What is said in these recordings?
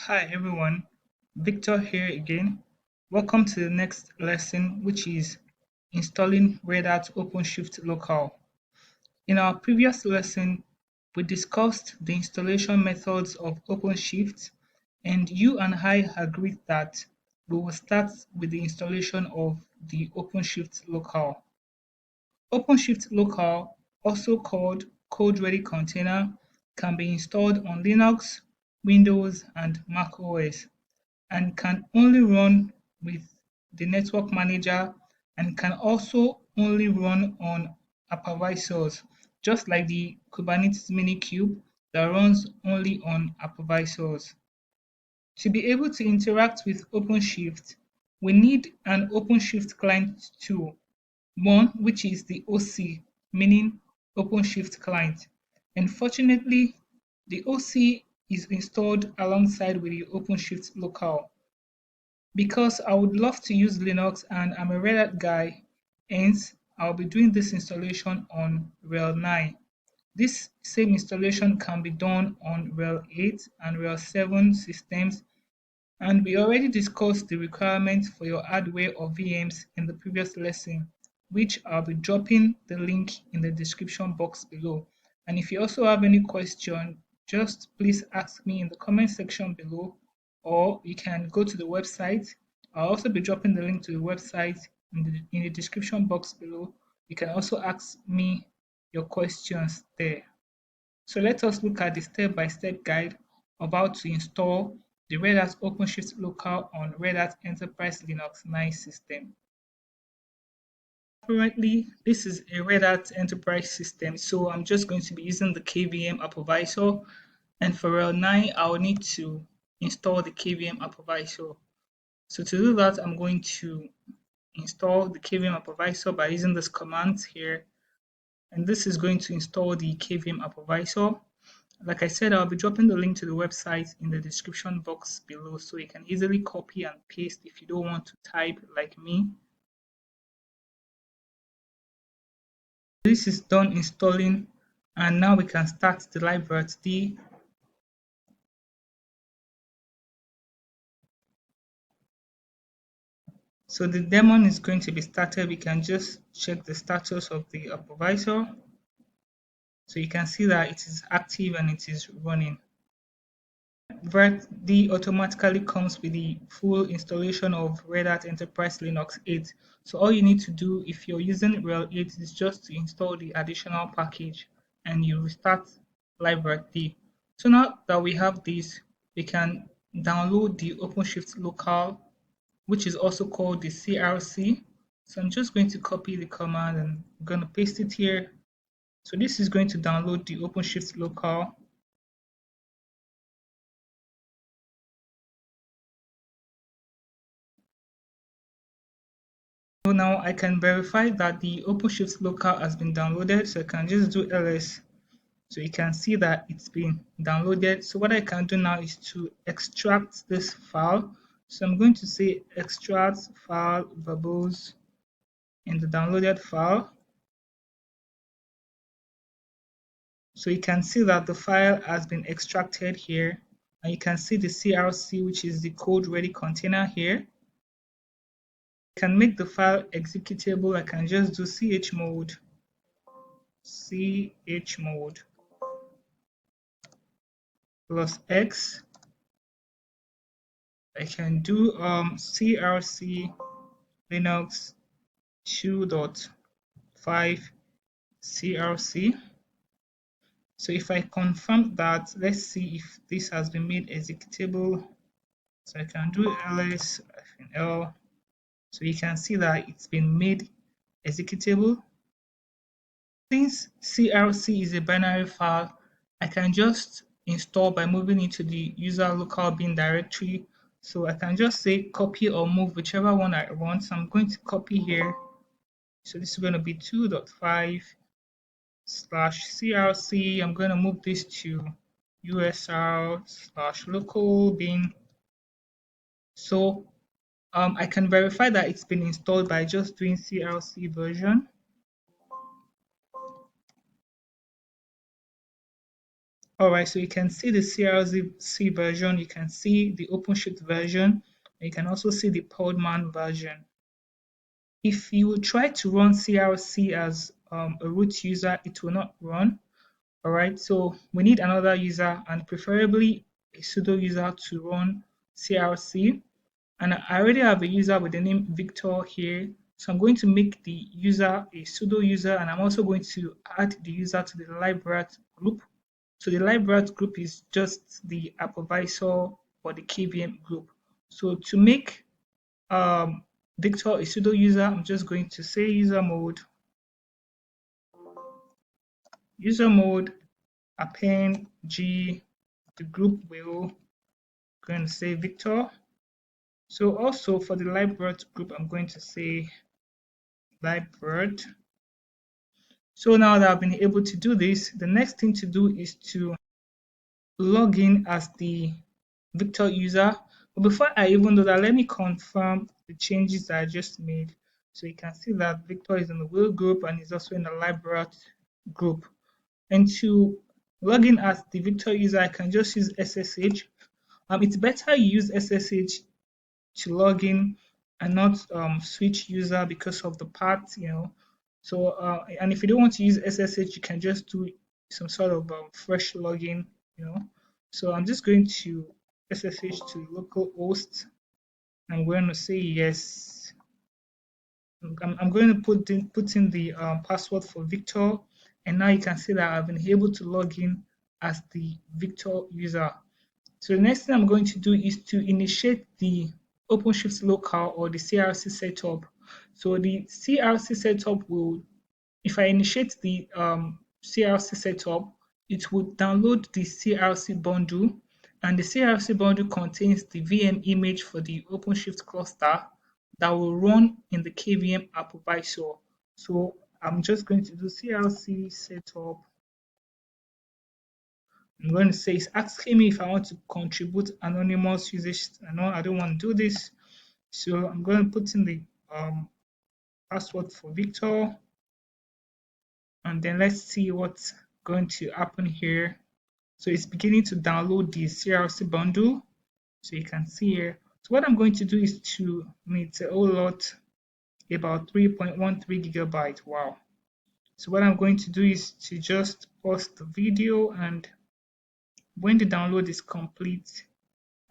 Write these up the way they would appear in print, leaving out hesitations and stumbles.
Hi everyone, Victor here again. Welcome to the next lesson, which is installing Red Hat OpenShift Local. In our previous lesson, we discussed the installation methods of OpenShift, and you and I agreed that we will start with the installation of the OpenShift Local. OpenShift Local, also called CodeReady Container, can be installed on Linux, Windows, and Mac OS, and can only run with the network manager and can also only run on hypervisors, just like the Kubernetes Minikube that runs only on hypervisors. To be able to interact with OpenShift, we need an OpenShift client tool, one which is the OC, meaning OpenShift client. Unfortunately, the OC is installed alongside with the OpenShift local. Because I would love to use Linux and I'm a Red Hat guy, hence I'll be doing this installation on RHEL 9. This same installation can be done on RHEL 8 and RHEL 7 systems, and we already discussed the requirements for your hardware or VMs in the previous lesson, which I'll be dropping the link in the description box below. And if you also have any question, just please ask me in the comment section below, or you can go to the website. I'll also be dropping the link to the website in the description box below. You can also ask me your questions there. So let us look at the step-by-step guide of how to install the Red Hat OpenShift Local on Red Hat Enterprise Linux 9 system. Currently, this is a Red Hat Enterprise system, so I'm just going to be using the Kvm Applevisor, and for RHEL 9, I'll need to install the Kvm Applevisor. So to do that, I'm going to install the Kvm Applevisor by using this command here, and this is going to install the Kvm Applevisor. Like I said, I'll be dropping the link to the website in the description box below so you can easily copy and paste if you don't want to type like me. This is done installing, and now we can start the live.d. So the daemon is going to be started. We can just check the status of the hypervisor. So you can see that it is active and it is running. VRT automatically comes with the full installation of Red Hat Enterprise Linux 8. So all you need to do if you're using RHEL 8 is just to install the additional package and you restart LiveRT. So now that we have this, we can download the OpenShift local, which is also called the CRC. So I'm just going to copy the command and I'm going to paste it here. So this is going to download the OpenShift local. So now I can verify that the OpenShift local has been downloaded. So I can just do ls. So you can see that it's been downloaded. So what I can do now is to extract this file. So I'm going to say extract file verbose in the downloaded file. So you can see that the file has been extracted here. And you can see the CRC, which is the CodeReady container here. I can make the file executable. I can just do chmod plus x. I can do crc linux 2.5 crc. So if I confirm that, let's see if this has been made executable. So I can do ls-l. So you can see that it's been made executable. Since crc is a binary file, I can just install by moving into the user local bin directory. So I can just say copy or move whichever one I want. So I'm going to copy here. So this is going to be 2.5/crc. I'm going to move this to usr/local bin. So I can verify that it's been installed by just doing crc version. All right, so you can see the CRC version, you can see the OpenShift version, and you can also see the Podman version. If you try to run CRC as a root user, it will not run. All right, so we need another user and preferably a sudo user to run CRC. And I already have a user with the name Victor here. So I'm going to make the user a sudo user, and I'm also going to add the user to the library group. So the library group is just the Applevisor or the KVM group. So to make um, Victor a sudo user, I'm just going to say user mode append g, the group will going to say Victor. So also for the library group, I'm going to say library. So now that I've been able to do this, the next thing to do is to log in as the Victor user. But before I even do that, let me confirm the changes that I just made. So you can see that Victor is in the wheel group and is also in the library group. And to log in as the Victor user, I can just use SSH. It's better you use SSH to log in and not switch user because of the path. So, and if you don't want to use SSH, you can just do some sort of fresh login. So I'm just going to SSH to localhost. I'm going to say yes. I'm going to put in the password for Victor, and now you can see that I've been able to log in as the Victor user. So the next thing I'm going to do is to initiate the OpenShift Local or the CRC setup. So the CRC setup will, if I initiate the CRC setup, it will download the CRC bundle, and the CRC bundle contains the VM image for the OpenShift cluster that will run in the KVM Applevisor. So I'm just going to do CRC setup. I'm going to say it's asking me if I want to contribute anonymous usage. I don't want to do this. So I'm going to put in the password for Victor, and then let's see what's going to happen here. So it's beginning to download the CRC bundle. So you can see here. So what I'm going to do is it's a whole lot, about 3.13 gigabyte. Wow. So what I'm going to do is to just pause the video, and when the download is complete,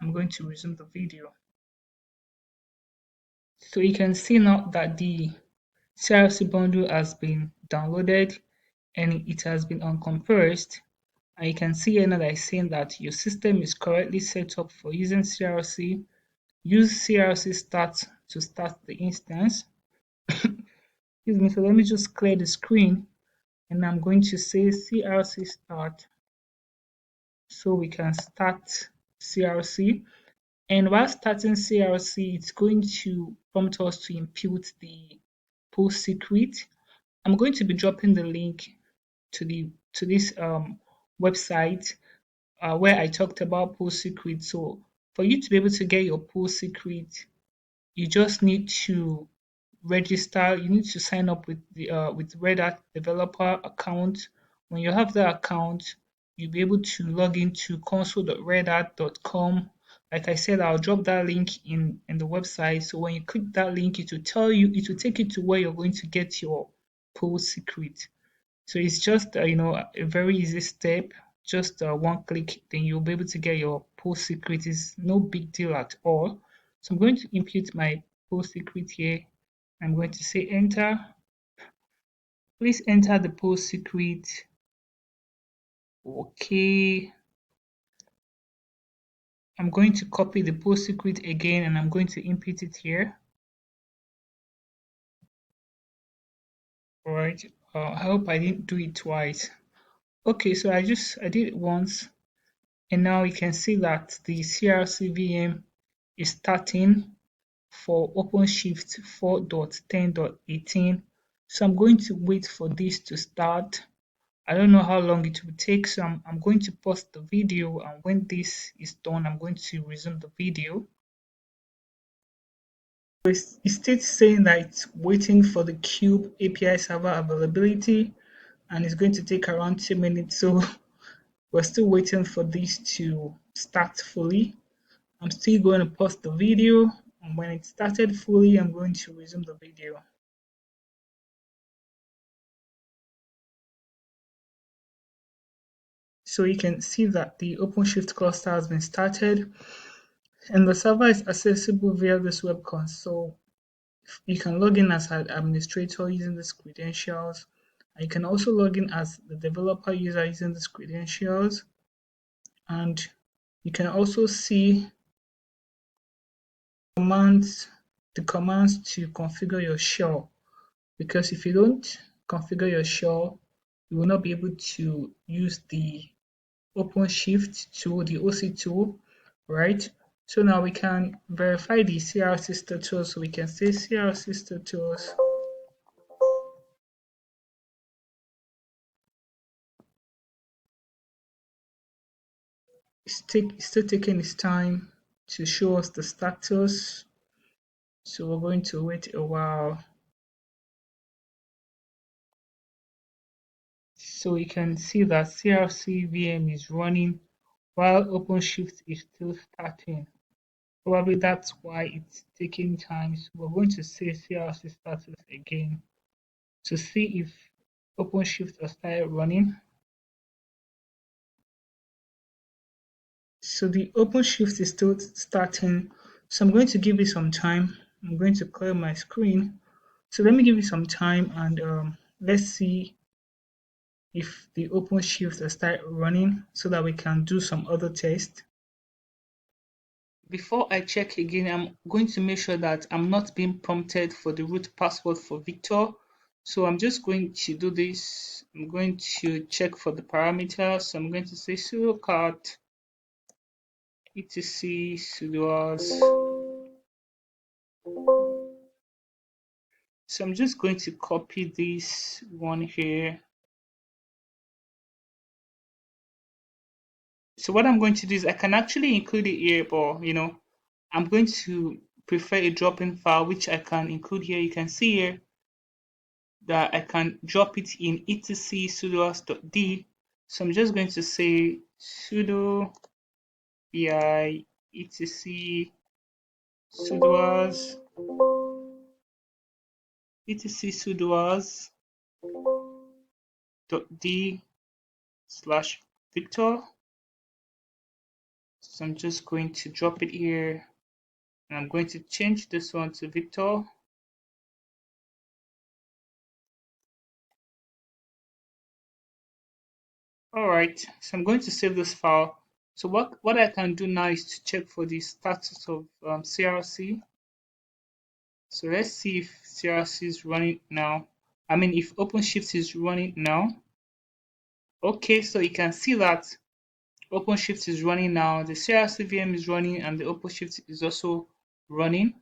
I'm going to resume the video. So you can see now that the CRC bundle has been downloaded and it has been uncompressed. And you can see here now that it's saying that your system is correctly set up for using CRC. Use CRC start to start the instance. Excuse me, so let me just clear the screen, and I'm going to say CRC start so we can start CRC. And while starting CRC, it's going to prompt us to input the post secret. I'm going to be dropping the link to this website where I talked about post secret. So for you to be able to get your post secret, you just need to register. You need to sign up with Red Hat developer account. When you have that account, you'll be able to log into console.redhat.com. Like I said, I'll drop that link in the website. So when you click that link, it will take you to where you're going to get your post secret. So it's just a very easy step. Just one click, then you'll be able to get your post secret. It's no big deal at all. So I'm going to input my post secret here. I'm going to say enter. Please enter the post secret. Okay. I'm going to copy the post secret again, and I'm going to input it here. All right. I hope I didn't do it twice. Okay, so I did it once, and now you can see that the CRC VM is starting for OpenShift 4.10.18. So I'm going to wait for this to start. I don't know how long it will take, so I'm going to pause the video, and when this is done, I'm going to resume the video. So it's still saying that it's waiting for the Cube API server availability, and it's going to take around 2 minutes. So We're still waiting for this to start fully. I'm still going to pause the video, and when it started fully, I'm going to resume the video. So you can see that the OpenShift cluster has been started, and the server is accessible via this web console. You can log in as an administrator using these credentials. And you can also log in as the developer user using these credentials. And you can also see commands, the commands to configure your shell. Because if you don't configure your shell, you will not be able to use the OpenShift tool, the OC tool, right? So now we can verify the CRC status. So we can say CRC status it's still taking its time to show us the status. So we're going to wait a while. So we can see that CRC VM is running while OpenShift is still starting. Probably that's why it's taking time. So we're going to say CRC status again to see if OpenShift has started running. So the OpenShift is still starting. So I'm going to give it some time. I'm going to clear my screen. So let me give it some time and let's see if the OpenShift will start running so that we can do some other tests. Before I check again, I'm going to make sure that I'm not being prompted for the root password for Victor. So I'm just going to do this. I'm going to check for the parameters. So I'm going to say sudo cat etc sudoers. So I'm just going to copy this one here. So what I'm going to do is I can actually include it here, but I'm going to prefer a drop-in file which I can include here. You can see here that I can drop it in etc sudoers.d. So I'm just going to say sudo vi etc sudoers etc sudoers.d slash Victor. So I'm just going to drop it here and I'm going to change this one to Victor. All right, so I'm going to save this file. So what I can do now is to check for the status of CRC. So let's see if CRC is running now. I mean, if OpenShift is running now. Okay, so you can see that OpenShift is running now. The CRC VM is running and the OpenShift is also running.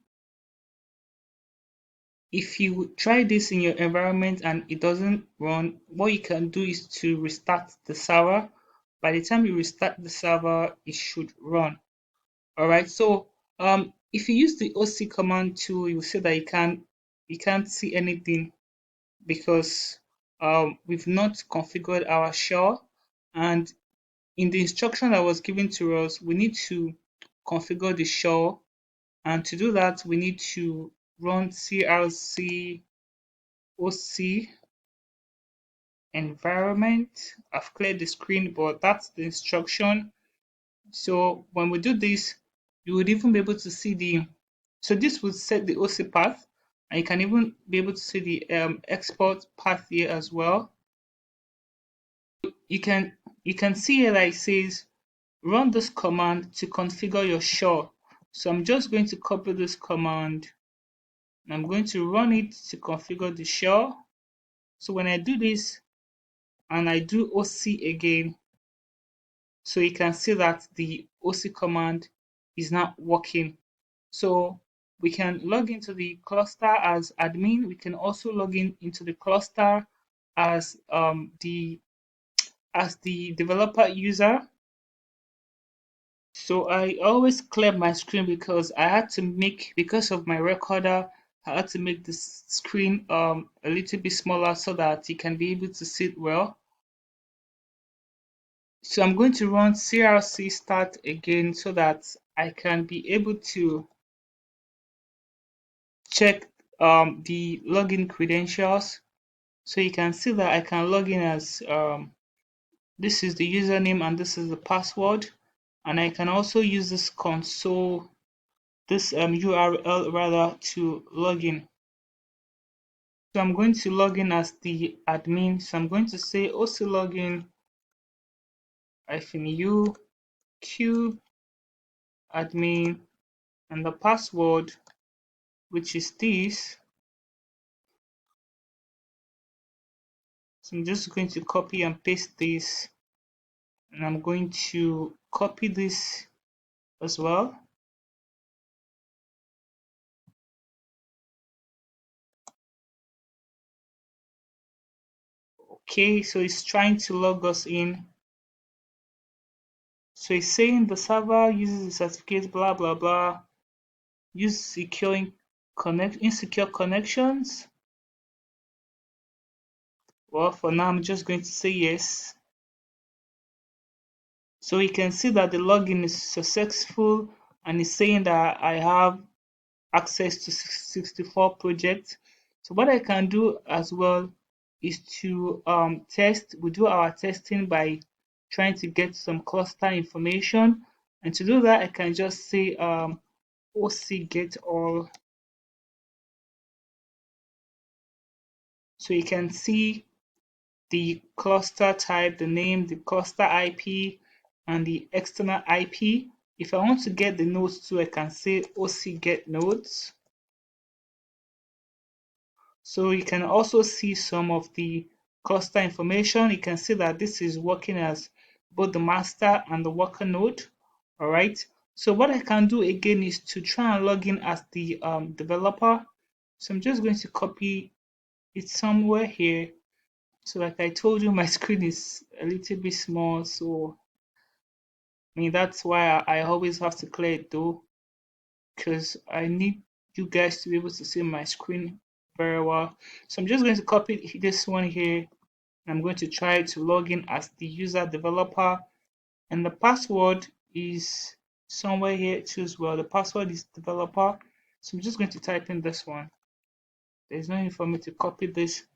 If you try this in your environment and it doesn't run, what you can do is to restart the server. By the time you restart the server, it should run. All right. So if you use the OC command tool, you will see that you can't see anything because we've not configured our shell. And in the instruction that was given to us, we need to configure the shell. And to do that, we need to run crc OC environment. I've cleared the screen, but that's the instruction. So when we do this, you would even be able to see so this would set the OC path, and you can even be able to see the export path here as well. You can see here that it says run this command to configure your shell. So I'm just going to copy this command and I'm going to run it to configure the shell. So when I do this and I do OC again, so you can see that the OC command is not working. So we can log into the cluster as admin. We can also log into the cluster as the developer user. So I always clear my screen because I had to make, because of my recorder, I had to make the screen a little bit smaller so that you can be able to see it well. So I'm going to run crc start again so that I can be able to check the login credentials. So you can see that I can log in as this is the username and this is the password. And I can also use this console, this URL rather, to log in. So I'm going to log in as the admin. So I'm going to say OC login -u cube admin and the password, which is this. So I'm just going to copy and paste this, and I'm going to copy this as well. Okay, so it's trying to log us in. So it's saying the server uses the certificate, blah blah blah. Use insecure connections. Well, for now, I'm just going to say yes. So you can see that the login is successful and it's saying that I have access to 64 projects. So what I can do as well is to test. We do our testing by trying to get some cluster information. And to do that, I can just say OC get all. So you can see the cluster type, the name, the cluster IP, and the external IP. If I want to get the nodes too, I can say OC get nodes. So you can also see some of the cluster information. You can see that this is working as both the master and the worker node. All right. So what I can do again is to try and log in as the developer. So I'm just going to copy it somewhere here. So like I told you, my screen is a little bit small. So I mean, that's why I always have to clear it though, because I need you guys to be able to see my screen very well. So I'm just going to copy this one here. I'm going to try to log in as the user developer, and the password is somewhere here too as well. The password is developer. So I'm just going to type in this one. There's no need for me to copy this.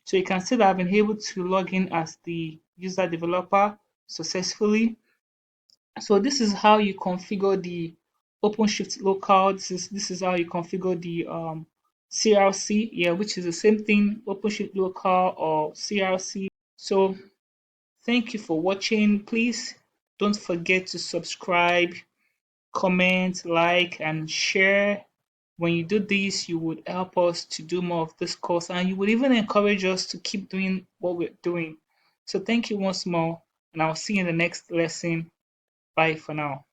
So you can see that I've been able to log in as the user developer successfully. So this is how you configure the OpenShift Local. This is how you configure the CRC, yeah, which is the same thing, OpenShift Local or CRC. So thank you for watching. Please don't forget to subscribe, comment, like, and share. When you do this, you would help us to do more of this course, and you would even encourage us to keep doing what we're doing. So thank you once more, and I'll see you in the next lesson. Bye for now.